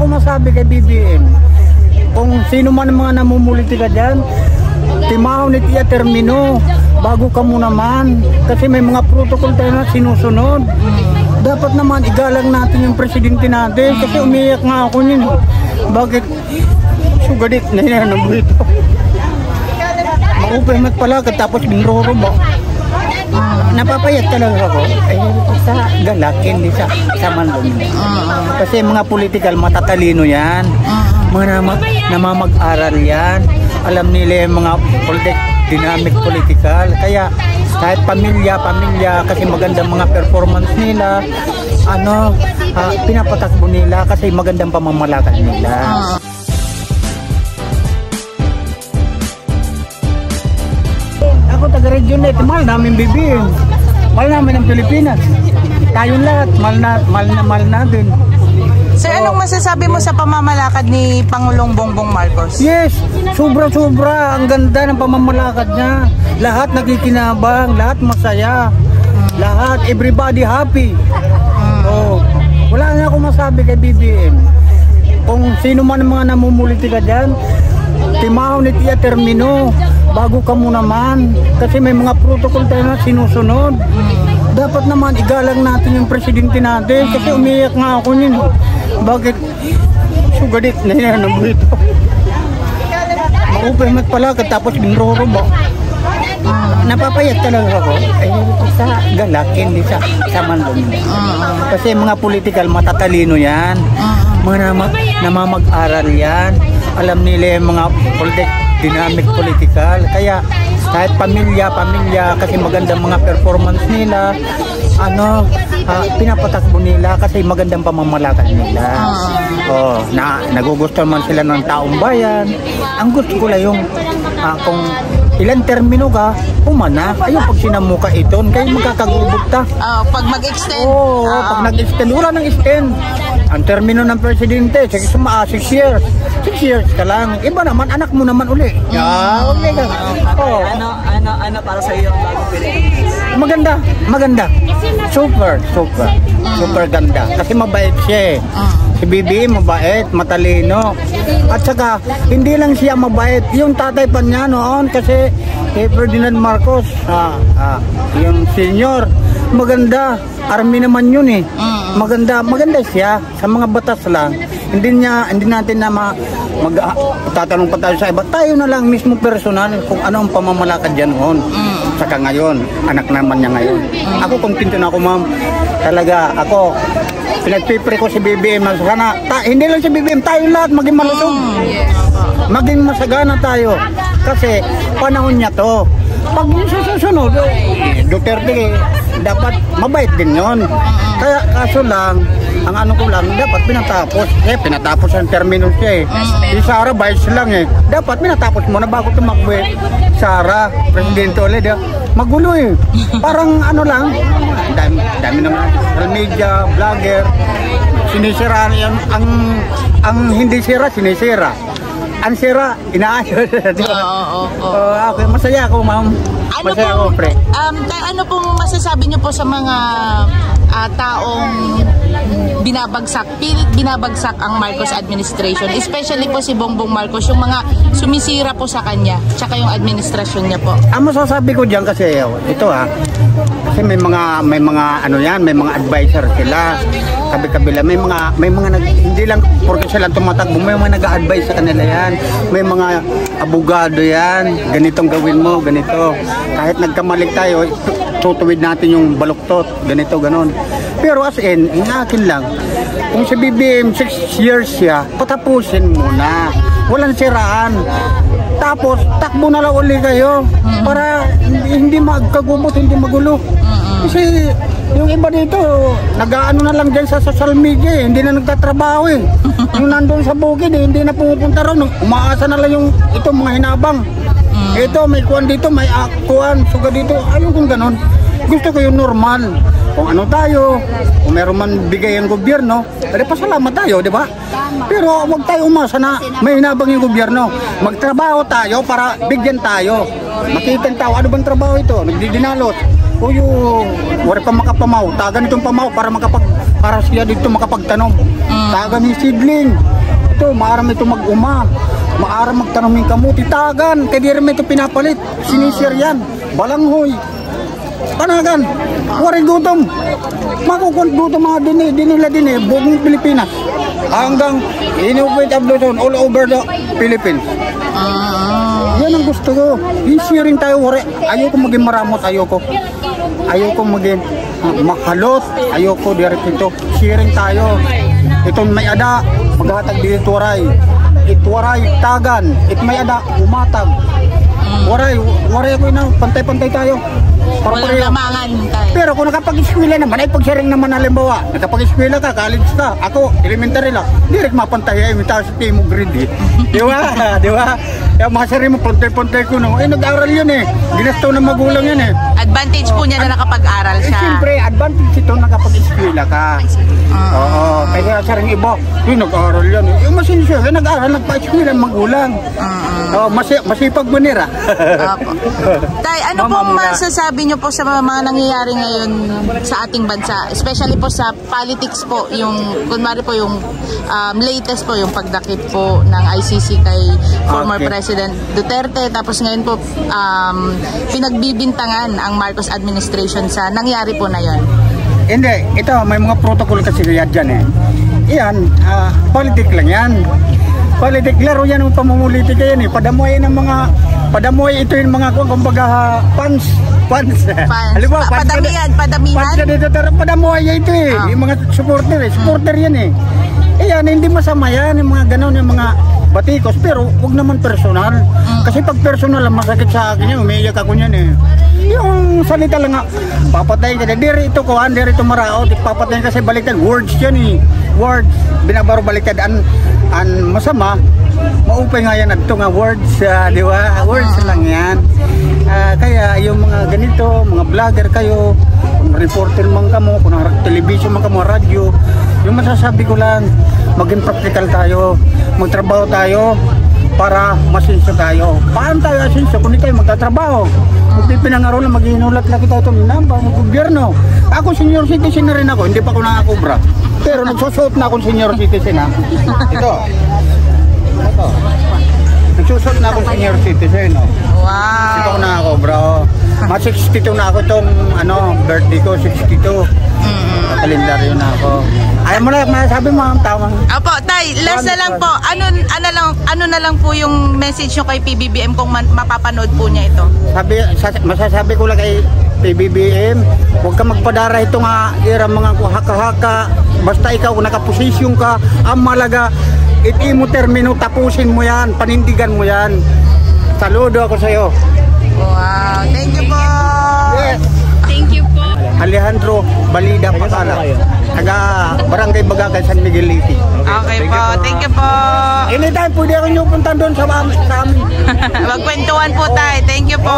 ako masabi kay BBM. Kung sino man ang mga namumulitika dyan, timahaw ni Tia Termino, bago ka mo naman. Kasi may mga protocol tayo na sinusunod. Dapat naman igalang natin yung presidente natin. Kasi umiyak nga ako yun. Bakit? Sugadit na yan ang buhito. Maupay mat pala tapos binroro ba? Napapayat talaga ako. Ay, sa galakin, di sa mandong. Kasi mga political matatalino yan. Mga namamag-aral yan. Alam nila yung mga dynamic political. Kaya kahit pamilya, kasi magandang mga performance nila, pinapatakbo nila kasi magandang pamamalakad nila. Ako taga-region na, mahal namin BBM. Mahal namin ang Pilipinas. Tayong lahat, mahal natin. Sir, anong masasabi mo sa pamamalakad ni Pangulong Bongbong Marcos? Yes, sobra-sobra. Ang ganda ng pamamalakad niya. Lahat nakikinabang, lahat masaya. Lahat, everybody happy. Wala na ako masabi kay BBM. Kung sino man ang mga namumulitika dyan, timahaw ni Tia Termino, bago ka mo naman. Kasi may mga protocol tayo na sinusunod. Dapat naman igalang natin yung presidente natin. Kasi umiyak nga ako yun. Bakit? Sugadit na yan ang buhito. Maupay mat pala tapos binroro ba? Napapayat talaga ako. Ay, sa galakin, di sa mandong. Kasi mga political matatalino yan. Mga namamag-aral yan. Alam nila yung mga dynamic political. Kaya kahit pamilya, kasi magandang mga performance nila, pinapatakbo nila kasi magandang pamamalakad nila. Nagugustuhan man sila ng taong bayan. Ang gusto ko lang yung kung ilang termino ka, umana. Ayun, pag sinamu ka ito, kayo magkakagubot ta. Pag mag-extend? Pag nag-extend, wala nang extend. Ang termino ng presidente, 6 years. 6 years ka lang. Iba naman, anak mo naman uli. Okay ka. Ano para sa iyo ang bagong Pilipinas? Maganda. Super ganda. Kasi mabait siya eh. Si BBM mabait, matalino. At saka, hindi lang siya mabait. Yung tatay pa niya noon, kasi Ferdinand Marcos, yung senior, maganda. Army naman yun eh. Maganda siya. Sa mga batas lang. Hindi natin na tatanong pa tayo sa iba. Tayo na lang mismo personal kung ano ang pamamalakad dyan noon. Saka ngayon, anak naman niya ngayon. Ako kontento na ako, ma'am. Talaga, ako, pinagpipre ko si BBM na sana, hindi lang si BBM, tayo lahat maging malusog. Maging masagana tayo. Kasi panahon niya to. Pag susunod, Duterte, dapat mabait din yon. Kaya kaso lang, ang ano ko lang, dapat pinatapos. Pinatapos ang termino siya eh. Si Sara, vice lang eh. Dapat pinatapos mo na bago tumakbo eh. Sara, presidente ulit eh. Magulo eh. Parang ano lang, dami naman. Social media, vlogger, sinisira yan. Ang hindi sira, sinisira. Ang sira, inaayos. Okay, masaya ako, ma'am. Masaya ako, pre. Ano pong masasabi niyo po sa mga taong binabagsak ang Marcos administration, especially po si Bongbong Marcos, yung mga sumisira po sa kanya, tsaka yung administrasyon niya po? Ang masasabi ko diyan kasi ito kasi may mga advisor sila. Kabi-kabila, may mga hindi lang porque sila tumatakbo, may mga nag-a-advise sa kanila yan. May mga abogado yan, ganitong gawin mo, ganito. Kahit nagkamali tayo, tutuwid natin yung baluktot, ganito, ganon. Pero as in akin lang, kung si BBM 6 years siya, patapusin muna. Walang siraan. Tapos, takbo na lang uli kayo para hindi magkagubot, hindi magulo. Kasi yung iba dito, nag-aano na lang dyan sa social media hindi na nagtatrabaho eh. Yung nandun sa bukid hindi na pumupunta raw. Umaasa na lang yung mga hinabang. Ito, may kuwan dito, may kuwan, suga dito. Ayun kung ganon. Gusto ko yung normal. Kung ano tayo, kung meron man bigay ang gobyerno, pasalamat tayo, di ba? Pero wag tayo umasa na may hinabang yung gobyerno. Magtrabaho tayo para bigyan tayo. Makita tao, ano bang trabaho ito? Nagdidinalot. Wala pa makapamaw. Tagan itong pamaw para para siya dito makapagtanom. Tagan yung seedling. Ito, maaram ito mag-uma. Maaram magtanom yung kamuti. Tagan, kaya di rin ito pinapalit. Sinisir yan. Balanghoy. Panagan. Waring gutom. Makukunt gutom mga dinila buong Pilipinas. Hanggang inupit abluton all over the Philippines. Yan ang gusto ko. I-sharing tayo. Ayoko maging maramot. Ayoko maging makalot. Ayoko direct ito. Sharing tayo. Itong may ada, maghatag dito waray. Itwaray, tagan. It may ada, umatag. Waray ako na. Pantay-pantay tayo. Walang lamangan tayo. Pero kung nakapag-eskwela naman, ay pag-sharing naman halimbawa, nakapag-eskwela ka, college ka, ako, elementary lang, direct mapantay ay mitaas sa mo grade eh. Di ba? Di ba? Kaya masari mo, pantay-pantay ko no. Eh, nag-aral yun eh. Ginastaw ng magulang yun eh. Advantage po niya na nakapag-aral siya. Siyempre, advantage ito nakapag-eskwela ka. Oo. Kaya sa rin iba, nag-aral yan eh. Yung masinsyo, nag-aral, nagpa-eskwela ng magulang. Masipag manira. Tay, ano pong masasabi niyo po sa mga nangyayari ngayon sa ating bansa? Especially po sa politics po, yung, kunwari po yung latest po, yung pagdakip po ng ICC kay former President Duterte. Tapos ngayon po, pinagbibintangan ang Marcos administration sa nangyari po na yon. Hindi, ito may mga protocol kasi kaya dyan eh. Iyan, politik lang yan. Politik, laro yan ang pamumulitik yan eh. Padamoy ito yung mga kumbaga fans. Halimbawa, Padamihan. Padamoy ito eh. Yung mga supporter yan eh. Iyan, hindi masama yan, yung mga ganon, yung mga batikos, pero huwag naman personal. Kasi pag personal, masakit sa akin yan, umiiyak ako yan eh. Yung salita lang nga, papatayin ka, diri ito kuhan, diri ito maraot, papatayin kasi baliktad, words yan eh. Words, binabaro baliktad, an masama, maupay nga yan ito nga words, di ba? Words lang yan. Kaya yung mga ganito, mga vlogger kayo, kung reporter man kamo, kung television man kamo, radyo, yung masasabi ko lang, maging practical tayo, magtrabaho tayo para masinsyo tayo. Paano tayo asinsyo kung hindi tayo magtatrabaho? Kung pinangaro lang, maghinulat lang kita itong namba ng gobyerno. Ako senior citizen na rin ako, hindi pa ako nakakubra. Pero nagsusuot na akong senior citizen ha. Ito. Nagsusuot na akong senior citizen. Oh. Wow. Ito ako nakakubra. Mas 62 na ako itong birthday ko, 62. Kalendaryo na ako. Ayaw mo na, masasabi mo ang tamang. Opo, Tay, last na lang po. Ano na lang po yung message nyo kay PBBM kung mapapanood po niya ito? Masasabi ko lang kay PBBM, huwag ka magpadara ito nga era mga haka-haka. Basta ikaw nakaposisyon ka, ang malaga, iti mo termino, tapusin mo yan, panindigan mo yan. Saludo ako sa'yo. Wow, thank you po. Yes. Thank you po. Alejandro Balida Pasala, taga Barangay Bagakay, San Miguel Liti. Okay po, thank you po. Anytime pwede ako nyo punta doon sa amin. Magkwentuhan po tayo, thank you po.